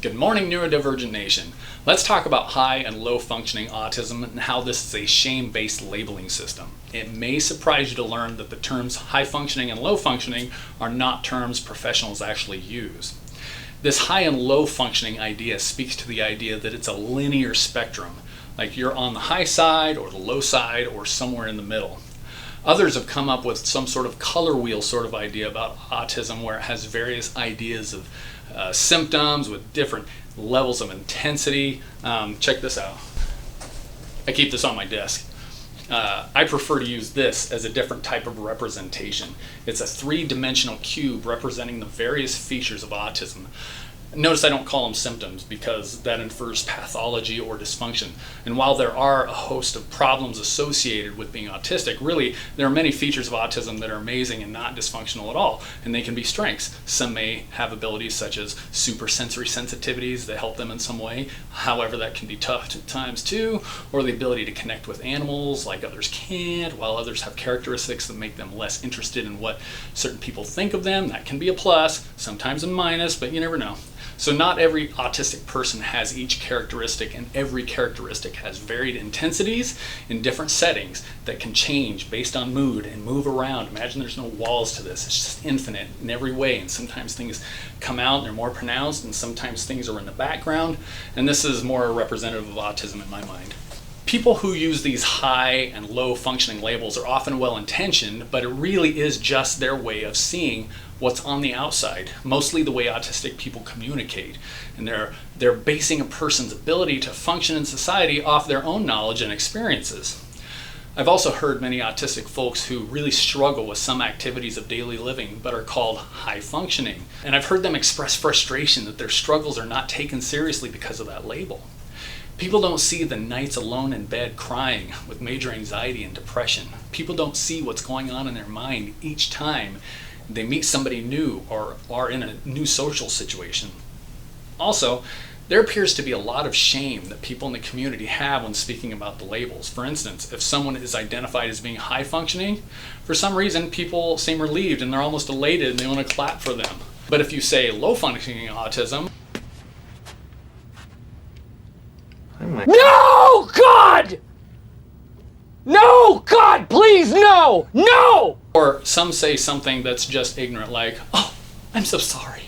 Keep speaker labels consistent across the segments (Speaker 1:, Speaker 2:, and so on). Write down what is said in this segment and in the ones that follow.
Speaker 1: Good morning, Neurodivergent Nation. Let's talk about high and low functioning autism and how this is a shame-based labeling system. It may surprise you to learn that the terms high functioning and low functioning are not terms professionals actually use. This high and low functioning idea speaks to the idea that it's a linear spectrum, like you're on the high side or the low side or somewhere in the middle. Others have come up with some sort of color wheel sort of idea about autism where it has various ideas of symptoms with different levels of intensity. Check this out. I keep this on my desk. I prefer to use this as a different type of representation. It's a three-dimensional cube representing the various features of autism. Notice I don't call them symptoms because that infers pathology or dysfunction. And while there are a host of problems associated with being autistic, really there are many features of autism that are amazing and not dysfunctional at all, and they can be strengths. Some may have abilities such as supersensory sensitivities that help them in some way. However, that can be tough at times too, or the ability to connect with animals like others can't, while others have characteristics that make them less interested in what certain people think of them. That can be a plus, sometimes a minus, but you never know. So not every autistic person has each characteristic, and every characteristic has varied intensities in different settings that can change based on mood and move around. Imagine there's no walls to this. It's just infinite in every way, and sometimes things come out and they're more pronounced, and sometimes things are in the background, and this is more representative of autism in my mind. People who use these high and low functioning labels are often well-intentioned, but it really is just their way of seeing what's on the outside, mostly the way autistic people communicate. And they're basing a person's ability to function in society off their own knowledge and experiences. I've also heard many autistic folks who really struggle with some activities of daily living but are called high functioning. And I've heard them express frustration that their struggles are not taken seriously because of that label. People don't see the nights alone in bed crying with major anxiety and depression. People don't see what's going on in their mind each time they meet somebody new or are in a new social situation. Also, there appears to be a lot of shame that people in the community have when speaking about the labels. For instance, if someone is identified as being high functioning, for some reason people seem relieved and they're almost elated and they want to clap for them. But if you say low functioning autism,
Speaker 2: no, God! No, God, please, no! No!
Speaker 1: Or some say something that's just ignorant, like, oh, I'm so sorry.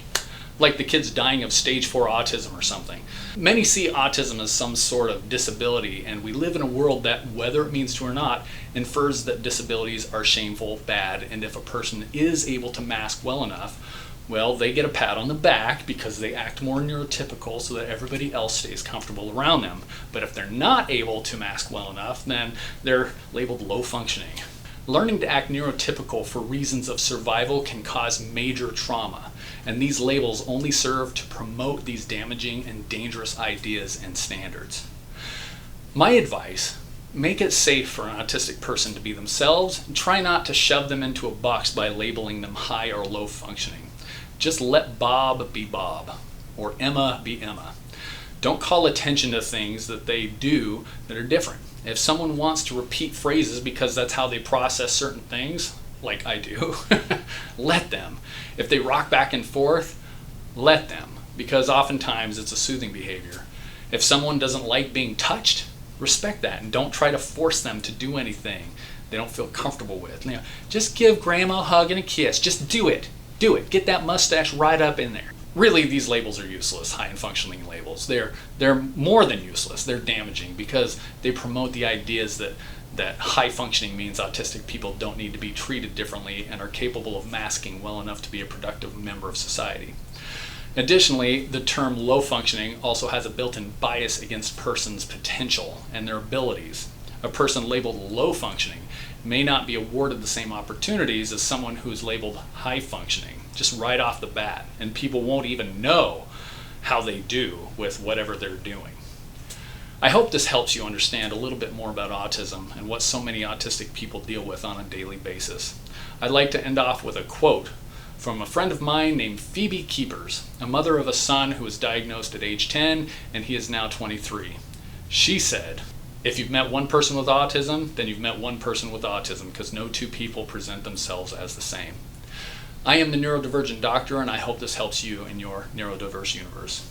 Speaker 1: Like the kid's dying of stage 4 autism or something. Many see autism as some sort of disability, and we live in a world that, whether it means to or not, infers that disabilities are shameful, bad, and if a person is able to mask well enough, well, they get a pat on the back because they act more neurotypical so that everybody else stays comfortable around them. But if they're not able to mask well enough, then they're labeled low functioning. Learning to act neurotypical for reasons of survival can cause major trauma, and these labels only serve to promote these damaging and dangerous ideas and standards. My advice: make it safe for an autistic person to be themselves, and try not to shove them into a box by labeling them high or low functioning. Just let Bob be Bob, or Emma be Emma. Don't call attention to things that they do that are different. If someone wants to repeat phrases because that's how they process certain things, like I do, let them. If they rock back and forth, let them, because oftentimes it's a soothing behavior. If someone doesn't like being touched, respect that and don't try to force them to do anything they don't feel comfortable with. You know, just give grandma a hug and a kiss. Just do it. Do it. Get that mustache right up in there. Really, these labels are useless, high and functioning labels. They're more than useless. They're damaging because they promote the ideas that high functioning means autistic people don't need to be treated differently and are capable of masking well enough to be a productive member of society. Additionally, the term low functioning also has a built-in bias against persons' potential and their abilities. A person labeled low functioning may not be awarded the same opportunities as someone who is labeled high functioning, just right off the bat, and people won't even know how they do with whatever they're doing. I hope this helps you understand a little bit more about autism and what so many autistic people deal with on a daily basis. I'd like to end off with a quote from a friend of mine named Phoebe Keepers, a mother of a son who was diagnosed at age 10 and he is now 23. She said, "If you've met one person with autism, then you've met one person with autism because no two people present themselves as the same." I am the neurodivergent doctor, and I hope this helps you in your neurodiverse universe.